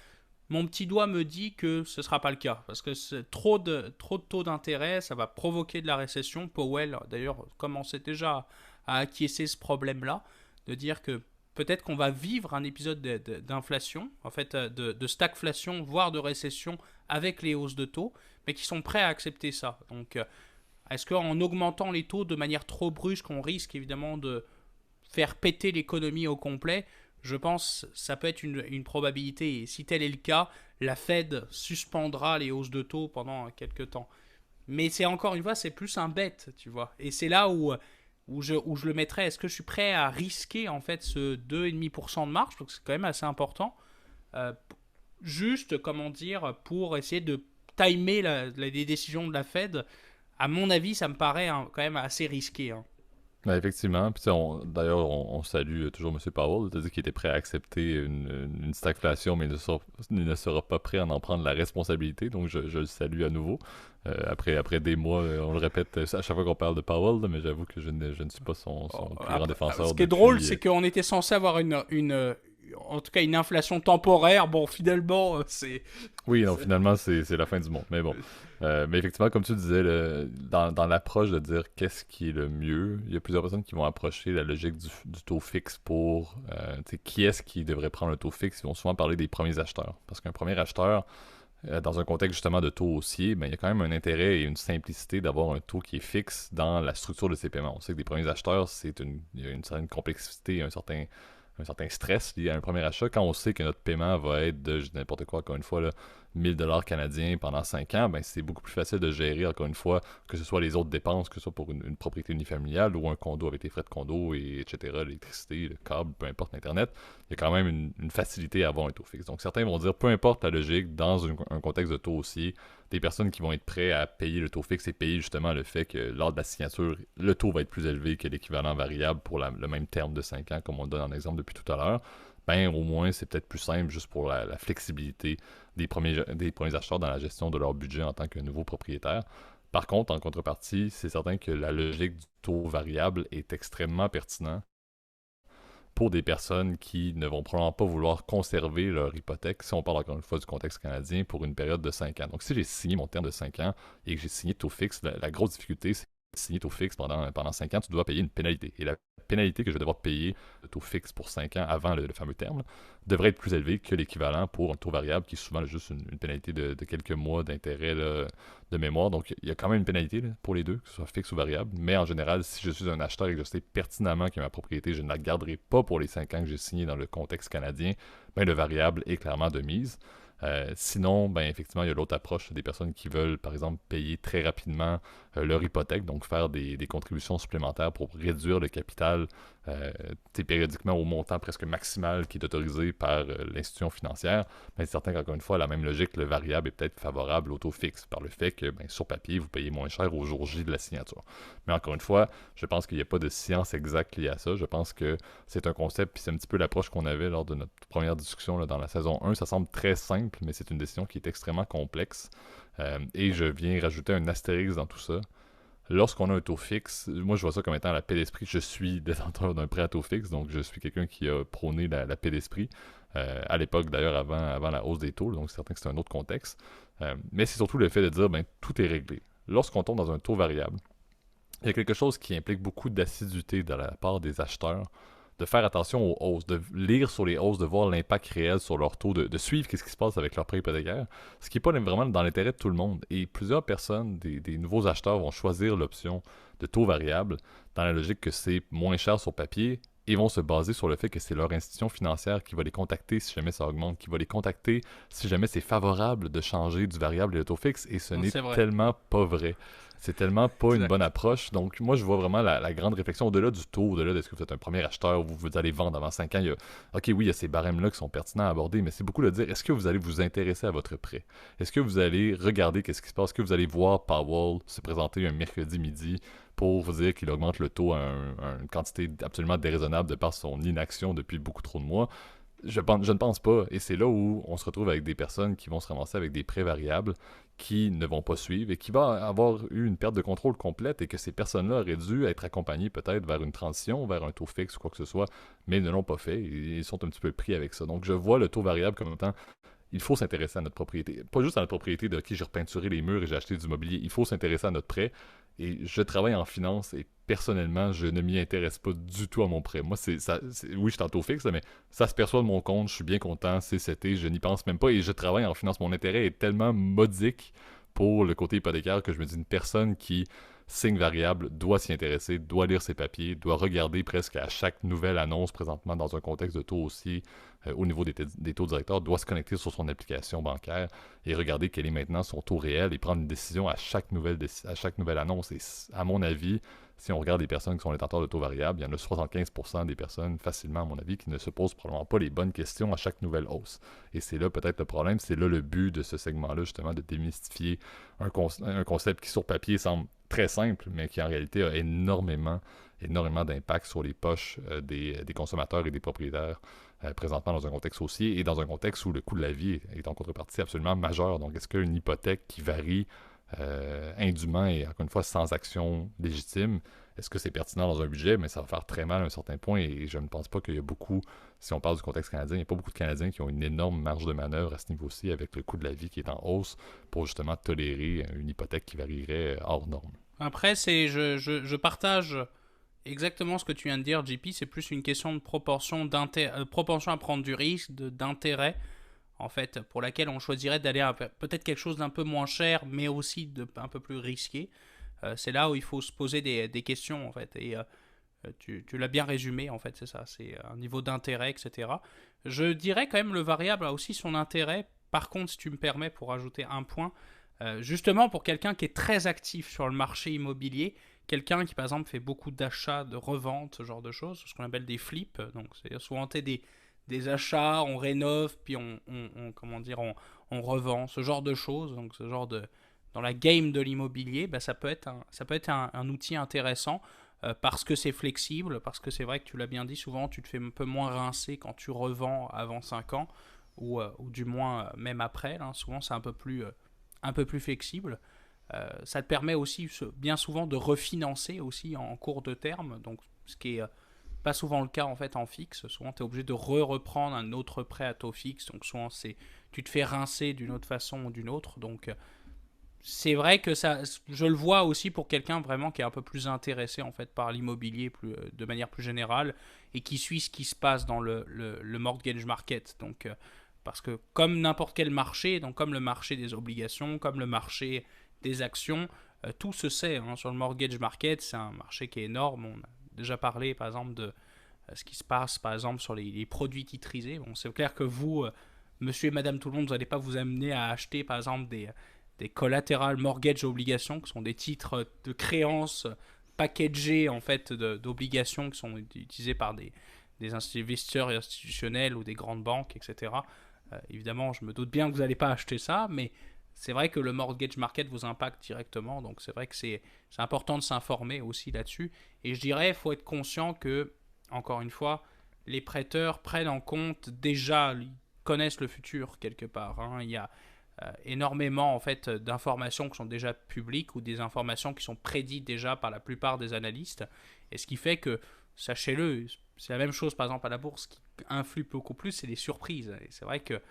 Mon petit doigt me dit que ce ne sera pas le cas, parce que trop de taux d'intérêt, ça va provoquer de la récession. Powell, d'ailleurs, commençait déjà à acquiescer ce problème-là, de dire que peut-être qu'on va vivre un épisode d'inflation, en fait, de stagflation, voire de récession avec les hausses de taux, mais qui sont prêts à accepter ça. Donc, est-ce qu'en augmentant les taux de manière trop brusque, on risque évidemment de faire péter l'économie au complet? Je pense que ça peut être une probabilité. Et si tel est le cas, la Fed suspendra les hausses de taux pendant quelques temps. Mais c'est encore une fois, c'est plus un bet, tu vois. Et c'est là où je le mettrais. Est-ce que je suis prêt à risquer en fait ce 2,5% de marge, parce que c'est quand même assez important, juste, comment dire, pour essayer de timer les décisions de la Fed. À mon avis, ça me paraît quand même assez risqué. Hein. Ben, effectivement. Puis, d'ailleurs, on salue toujours M. Powell. Il a dit qu'il était prêt à accepter une stagflation, mais il ne sera pas prêt à en prendre la responsabilité. Donc, je le salue à nouveau. Après des mois, on le répète à chaque fois qu'on parle de Powell, là, mais j'avoue que je ne suis pas son plus grand défenseur. Ce qui est drôle, c'est qu'on était censé avoir une en tout cas une inflation temporaire, bon, finalement, Oui, non, c'est- finalement, c'est la fin du monde. Mais bon. Mais effectivement, comme tu disais, dans l'approche de dire qu'est-ce qui est le mieux, il y a plusieurs personnes qui vont approcher la logique du taux fixe pour, tu sais, qui est-ce qui devrait prendre le taux fixe. Ils vont souvent parler des premiers acheteurs. Parce qu'un premier acheteur, dans un contexte justement de taux haussier, ben, il y a quand même un intérêt et une simplicité d'avoir un taux qui est fixe dans la structure de ses paiements. On sait que des premiers acheteurs, il y a une certaine complexité, un certain stress lié à un premier achat. Quand on sait que notre paiement va être de, je dis n'importe quoi, encore une fois, là, 1000 $ canadiens pendant 5 ans, ben c'est beaucoup plus facile de gérer, encore une fois, que ce soit les autres dépenses, que ce soit pour une propriété unifamiliale ou un condo avec les frais de condo, etc., l'électricité, le câble, peu importe, l'Internet. Il y a quand même une facilité à avoir un taux fixe. Donc certains vont dire, peu importe la logique, dans un contexte de taux haussier, des personnes qui vont être prêtes à payer le taux fixe et payer justement le fait que lors de la signature, le taux va être plus élevé que l'équivalent variable pour le même terme de 5 ans, comme on donne en exemple depuis tout à l'heure, ben au moins c'est peut-être plus simple juste pour la flexibilité des premiers acheteurs dans la gestion de leur budget en tant que nouveau propriétaire. Par contre, en contrepartie, c'est certain que la logique du taux variable est extrêmement pertinente pour des personnes qui ne vont probablement pas vouloir conserver leur hypothèque, si on parle encore une fois du contexte canadien, pour une période de 5 ans. Donc si j'ai signé mon terme de 5 ans et que j'ai signé taux fixe, la grosse difficulté, c'est que signer taux fixe pendant 5 ans, tu dois payer une pénalité. Et la pénalité que je vais devoir payer de taux fixe pour 5 ans avant le fameux terme, là, devrait être plus élevée que l'équivalent pour un taux variable qui est souvent juste une pénalité de quelques mois d'intérêt là, de mémoire. Donc il y a quand même une pénalité là, pour les deux, que ce soit fixe ou variable. Mais en général, si je suis un acheteur et que je sais pertinemment que ma propriété, je ne la garderai pas pour les 5 ans que j'ai signé dans le contexte canadien, ben le variable est clairement de mise. Sinon, ben effectivement, il y a l'autre approche des personnes qui veulent, par exemple, payer très rapidement leur hypothèque, donc faire des contributions supplémentaires pour réduire le capital périodiquement au montant presque maximal qui est autorisé par l'institution financière. Mais c'est certain qu'encore une fois, la même logique, le variable est peut-être favorable au taux fixe par le fait que ben, sur papier, vous payez moins cher au jour J de la signature. Mais encore une fois, je pense qu'il n'y a pas de science exacte liée à ça. Je pense que c'est un concept, puis c'est un petit peu l'approche qu'on avait lors de notre première discussion là, dans la saison 1. Ça semble très simple, mais c'est une décision qui est extrêmement complexe. Et je viens rajouter un astérisque dans tout ça. Lorsqu'on a un taux fixe, moi je vois ça comme étant la paix d'esprit. Je suis détenteur d'un prêt à taux fixe, donc je suis quelqu'un qui a prôné la paix d'esprit. À l'époque d'ailleurs, avant la hausse des taux, donc c'est certain que c'est un autre contexte. Mais c'est surtout le fait de dire, ben tout est réglé. Lorsqu'on tombe dans un taux variable, il y a quelque chose qui implique beaucoup d'assiduité de la part des acheteurs, de faire attention aux hausses, de lire sur les hausses, de voir l'impact réel sur leur taux, de suivre ce qui se passe avec leur prêt hypothécaire, ce qui n'est pas vraiment dans l'intérêt de tout le monde. Et plusieurs personnes, des nouveaux acheteurs, vont choisir l'option de taux variable dans la logique que c'est moins cher sur papier et vont se baser sur le fait que c'est leur institution financière qui va les contacter si jamais ça augmente, qui va les contacter si jamais c'est favorable de changer du variable et le taux fixe, et ce n'est c'est vrai. tellement pas vrai. C'est tellement pas une Exact. bonne approche. Donc, moi, je vois vraiment la grande réflexion au-delà du taux, au-delà de ce que vous êtes un premier acheteur, vous allez vendre avant 5 ans. OK, oui, il y a ces barèmes-là qui sont pertinents à aborder, mais c'est beaucoup de dire, est-ce que vous allez vous intéresser à votre prêt? Est-ce que vous allez regarder qu'est-ce qui se passe? Est-ce que vous allez voir Powell se présenter un mercredi midi pour vous dire qu'il augmente le taux à une quantité absolument déraisonnable de par son inaction depuis beaucoup trop de mois? Je ne pense pas. Et c'est là où on se retrouve avec des personnes qui vont se ramasser avec des prêts variables qui ne vont pas suivre et qui va avoir eu une perte de contrôle complète, et que ces personnes-là auraient dû être accompagnées peut-être vers une transition, vers un taux fixe ou quoi que ce soit, mais ils ne l'ont pas fait et ils sont un petit peu pris avec ça. Donc je vois le taux variable comme étant, il faut s'intéresser à notre propriété. Pas juste à notre propriété de qui j'ai repeinturé les murs et j'ai acheté du mobilier. Il faut s'intéresser à notre prêt. Et je travaille en finance et personnellement, je ne m'y intéresse pas du tout à mon prêt. Moi, oui, je suis en taux fixe, mais ça se perçoit de mon compte. Je suis bien content. C'est cet je n'y pense même pas. Et je travaille en finance. Mon intérêt est tellement modique pour le côté hypothécaire que je me dis, une personne qui signe variable doit s'y intéresser, doit lire ses papiers, doit regarder presque à chaque nouvelle annonce présentement dans un contexte de taux aussi au niveau des taux directeurs, doit se connecter sur son application bancaire et regarder quel est maintenant son taux réel et prendre une décision à chaque nouvelle annonce. Et à mon avis, si on regarde les personnes qui sont détenteurs de taux variables, il y en a 75% des personnes, facilement à mon avis, qui ne se posent probablement pas les bonnes questions à chaque nouvelle hausse. Et c'est là peut-être le problème, c'est là le but de ce segment-là, justement, de démystifier un concept qui sur papier semble très simple, mais qui en réalité a énormément d'impact sur les poches des consommateurs et des propriétaires présentement dans un contexte haussier et dans un contexte où le coût de la vie est en contrepartie absolument majeur. Donc, est-ce qu'une hypothèque qui varie indûment et encore une fois sans action légitime, Est-ce que c'est pertinent dans un budget? Mais ça va faire très mal à un certain point et je ne pense pas qu'il y a beaucoup, si on parle du contexte canadien, il n'y a pas beaucoup de Canadiens qui ont une énorme marge de manœuvre à ce niveau-ci avec le coût de la vie qui est en hausse pour justement tolérer une hypothèque qui varierait hors norme. Après, je partage exactement ce que tu viens de dire, JP. C'est plus une question de propension à prendre du risque, d'intérêt, en fait, pour laquelle on choisirait d'aller peut-être quelque chose d'un peu moins cher, mais aussi un peu plus risqué. C'est là où il faut se poser des questions, en fait. Et tu l'as bien résumé, en fait, c'est ça. C'est un niveau d'intérêt, etc. Je dirais quand même le variable a aussi son intérêt. Par contre, si tu me permets, pour ajouter un point, justement pour quelqu'un qui est très actif sur le marché immobilier, quelqu'un qui par exemple fait beaucoup d'achats, de reventes, ce genre de choses, ce qu'on appelle des flips, donc c'est souvent des achats, on rénove, puis comment dire, on revend, ce genre de choses, donc ce genre de dans la game de l'immobilier, bah, ça peut être un outil intéressant parce que c'est flexible, parce que c'est vrai que tu l'as bien dit, souvent tu te fais un peu moins rincer quand tu revends avant 5 ans, ou du moins même après, là, souvent c'est un peu plus flexible. Ça te permet aussi bien souvent de refinancer aussi en cours de terme, donc ce qui est pas souvent le cas en fait en fixe. Souvent tu es obligé de reprendre un autre prêt à taux fixe, donc souvent tu te fais rincer d'une autre façon ou d'une autre. Donc c'est vrai que ça, je le vois aussi pour quelqu'un vraiment qui est un peu plus intéressé en fait par l'immobilier de manière plus générale et qui suit ce qui se passe dans le mortgage market. Donc parce que comme n'importe quel marché, donc comme le marché des obligations, comme le marché des actions, tout se sait hein, sur le mortgage market. C'est un marché qui est énorme. On a déjà parlé par exemple de ce qui se passe par exemple sur les produits titrisés. Bon, c'est clair que vous, monsieur et madame tout le monde, vous n'allez pas vous amener à acheter par exemple des collateral mortgage obligations, qui sont des titres de créances packagés en fait d'obligations qui sont utilisés par des investisseurs institutionnels ou des grandes banques, etc. Évidemment, je me doute bien que vous n'allez pas acheter ça, mais c'est vrai que le mortgage market vous impacte directement, donc c'est vrai que c'est important de s'informer aussi là-dessus. Et je dirais, il faut être conscient que, encore une fois, les prêteurs prennent en compte déjà, ils connaissent le futur quelque part. Hein. Il y a énormément en fait d'informations qui sont déjà publiques ou des informations qui sont prédites déjà par la plupart des analystes. Et ce qui fait que, sachez-le, c'est la même chose par exemple à la bourse qui influe beaucoup plus, c'est les surprises. Et c'est vrai que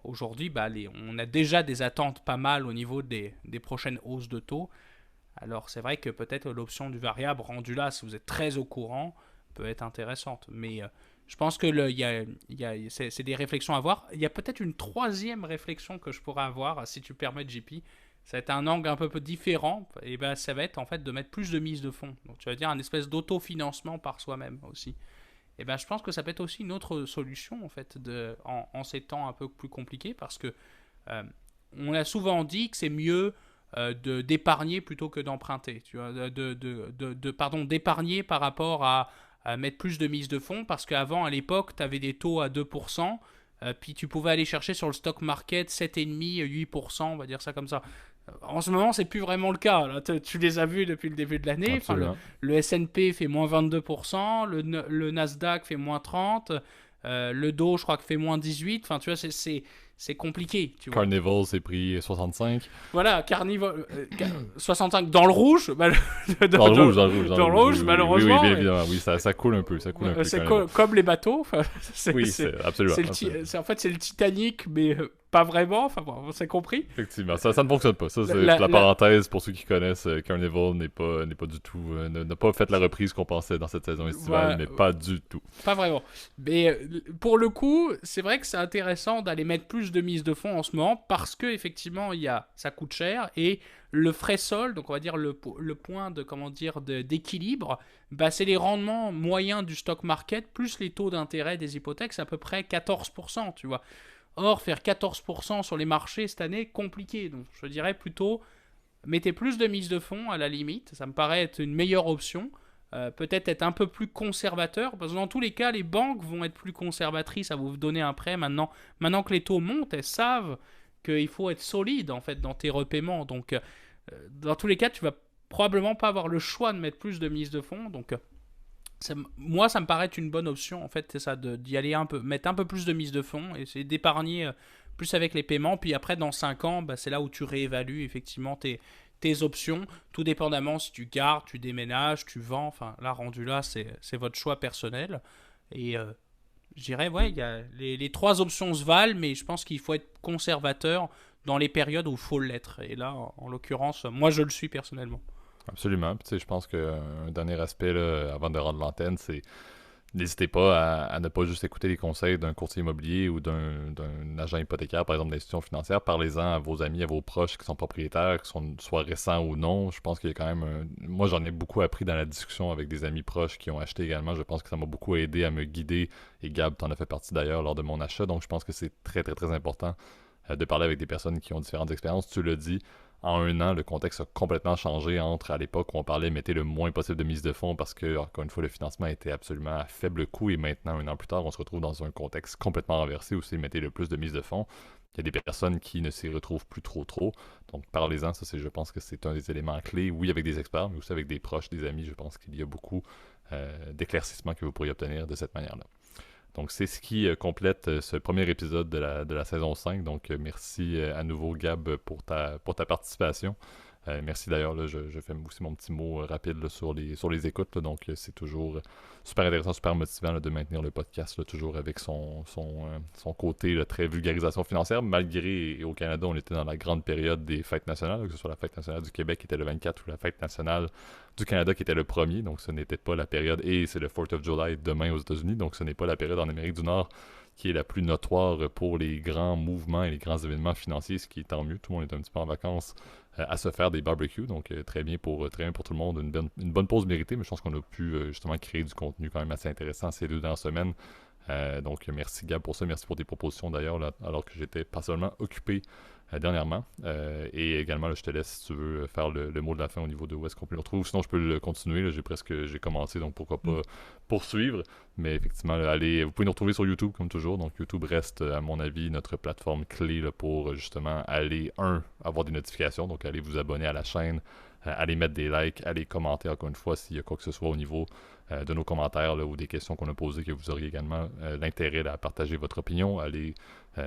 aujourd'hui, on a déjà des attentes pas mal au niveau des prochaines hausses de taux. Alors c'est vrai que peut-être l'option du variable rendue là, si vous êtes très au courant, peut être intéressante. Mais je pense que c'est des réflexions à avoir. Il y a peut-être une troisième réflexion que je pourrais avoir, si tu permets, JP. Ça va être un angle un peu différent. Et ben, ça va être en fait de mettre plus de mise de fonds. Donc tu vas dire un espèce d'autofinancement par soi-même aussi. Et ben, je pense que ça peut être aussi une autre solution en fait en ces temps un peu plus compliqués parce que on a souvent dit que c'est mieux d'épargner plutôt que d'emprunter. Tu vois, d'épargner par rapport à mettre plus de mise de fonds parce qu'avant, à l'époque, tu avais des taux à 2%, puis tu pouvais aller chercher sur le stock market 7,5, 8%, on va dire ça comme ça. En ce moment, c'est plus vraiment le cas. Là, tu les as vus depuis le début de l'année. Enfin, le S&P fait moins 22%, le Nasdaq fait moins 30%, le Dow, je crois, que fait moins 18%. Enfin, tu vois, c'est compliqué. Tu vois. Carnival, c'est pris 65. Voilà, Carnival, 65 dans le rouge. Dans le rouge, malheureusement. Oui, bien évidemment. Oui, ça coule un peu. C'est comme les bateaux. Oui, c'est absolument. En fait, c'est le Titanic, mais pas vraiment. Enfin, bon, on s'est compris. Effectivement, ça ne fonctionne pas. Ça, c'est la parenthèse pour ceux qui connaissent. Carnival n'est pas du tout. N'a pas fait la reprise qu'on pensait dans cette saison estivale, mais pas du tout. Pas vraiment. Mais pour le coup, c'est vrai que c'est intéressant d'aller mettre plus de mise de fonds en ce moment parce que effectivement, ça coûte cher et le frais sol, donc on va dire le point d'équilibre, c'est les rendements moyens du stock market plus les taux d'intérêt des hypothèques, c'est à peu près 14%, tu vois. Or, faire 14% sur les marchés cette année, compliqué. Donc, je dirais plutôt, mettez plus de mise de fonds à la limite. Ça me paraît être une meilleure option. Peut-être être un peu plus conservateur. Parce que dans tous les cas, les banques vont être plus conservatrices à vous donner un prêt. Maintenant que les taux montent, elles savent qu'il faut être solide en fait dans tes repaiements. Donc, dans tous les cas, tu vas probablement pas avoir le choix de mettre plus de mise de fonds. Donc, moi, ça me paraît une bonne option, en fait, c'est ça, d'y aller mettre un peu plus de mise de fonds, et essayer d'épargner plus avec les paiements, puis après, dans 5 ans, c'est là où tu réévalues effectivement tes tes options, tout dépendamment si tu gardes, tu déménages, tu vends. Enfin, là, rendu là, c'est votre choix personnel. Et je dirais, ouais, il y a les trois options se valent, mais je pense qu'il faut être conservateur dans les périodes où il faut l'être. Et là, en l'occurrence, moi, je le suis personnellement. Absolument. Puis, tu sais, je pense qu'un dernier aspect, là, avant de rendre l'antenne, c'est n'hésitez pas à ne pas juste écouter les conseils d'un courtier immobilier ou d'un agent hypothécaire, par exemple d'institution financière. Parlez-en à vos amis, à vos proches qui sont propriétaires, qui sont soit récents ou non. Je pense qu'il y a quand même Moi, j'en ai beaucoup appris dans la discussion avec des amis proches qui ont acheté également. Je pense que ça m'a beaucoup aidé à me guider. Et Gab, t'en as fait partie d'ailleurs lors de mon achat. Donc, je pense que c'est très, très, très important de parler avec des personnes qui ont différentes expériences. Tu l'as dit, en un an, le contexte a complètement changé entre à l'époque où on parlait mettez le moins possible de mise de fonds parce que, encore une fois, le financement était absolument à faible coût et maintenant, un an plus tard, on se retrouve dans un contexte complètement renversé où c'est mettez le plus de mise de fonds. Il y a des personnes qui ne s'y retrouvent plus trop. Donc, parlez-en, je pense que c'est un des éléments clés. Oui, avec des experts, mais aussi avec des proches, des amis. Je pense qu'il y a beaucoup d'éclaircissements que vous pourriez obtenir de cette manière-là. Donc, c'est ce qui complète ce premier épisode de la saison 5. Donc, merci à nouveau, Gab, pour ta participation. Merci d'ailleurs, là, je fais aussi mon petit mot rapide là, sur les écoutes. Là, donc, c'est toujours super intéressant, super motivant là, de maintenir le podcast, là, toujours avec son côté là, très vulgarisation financière. Malgré, et au Canada, on était dans la grande période des fêtes nationales, que ce soit la fête nationale du Québec qui était le 24 ou la fête nationale du Canada qui était le premier. Donc, ce n'était pas la période, et c'est le 4th of July demain aux États-Unis. Donc, ce n'est pas la période en Amérique du Nord qui est la plus notoire pour les grands mouvements et les grands événements financiers, ce qui est tant mieux. Tout le monde est un petit peu en vacances à se faire des barbecues, donc très bien pour tout le monde, une bonne pause méritée, mais je pense qu'on a pu justement créer du contenu quand même assez intéressant ces 2 dernières semaines. Donc merci Gab pour ça, merci pour tes propositions d'ailleurs, alors que j'étais pas seulement occupé dernièrement. Et également, là, je te laisse si tu veux faire le mot de la fin au niveau de où est-ce qu'on peut le retrouver. Sinon, je peux le continuer. Là, j'ai commencé, donc pourquoi pas poursuivre. Mais effectivement, là, vous pouvez nous retrouver sur YouTube comme toujours. Donc YouTube reste, à mon avis, notre plateforme clé là, pour justement aller, avoir des notifications. Donc aller vous abonner à la chaîne, aller mettre des likes, aller commenter encore une fois s'il y a quoi que ce soit au niveau de nos commentaires là, ou des questions qu'on a posées que vous auriez également l'intérêt à partager votre opinion, aller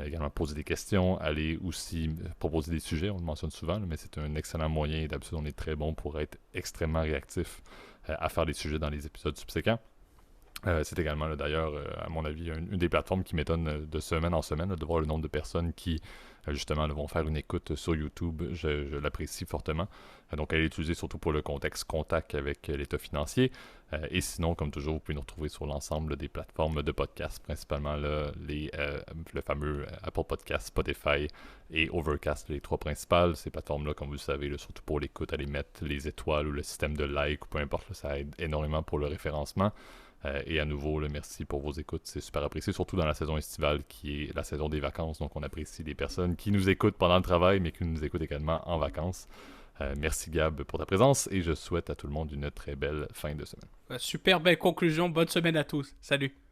également poser des questions, aller aussi proposer des sujets, on le mentionne souvent, là, mais c'est un excellent moyen. D'habitude, on est très bon pour être extrêmement réactif à faire des sujets dans les épisodes subséquents. C'est également, là, d'ailleurs, à mon avis, une des plateformes qui m'étonne de semaine en semaine, là, de voir le nombre de personnes qui, justement, là, vont faire une écoute sur YouTube. Je l'apprécie fortement. Donc, allez l'utiliser surtout pour le contexte contact avec l'état financier. Et sinon, comme toujours, vous pouvez nous retrouver sur l'ensemble des plateformes de podcasts, principalement là, le fameux Apple Podcast, Spotify et Overcast, les 3 principales. Ces plateformes-là, comme vous le savez, là, surtout pour l'écoute, allez mettre les étoiles ou le système de like, ou peu importe, là, ça aide énormément pour le référencement. Et à nouveau, là, merci pour vos écoutes, c'est super apprécié, surtout dans la saison estivale qui est la saison des vacances. Donc on apprécie les personnes qui nous écoutent pendant le travail, mais qui nous écoutent également en vacances. Merci Gab pour ta présence et je souhaite à tout le monde une très belle fin de semaine. Super belle conclusion, bonne semaine à tous. Salut.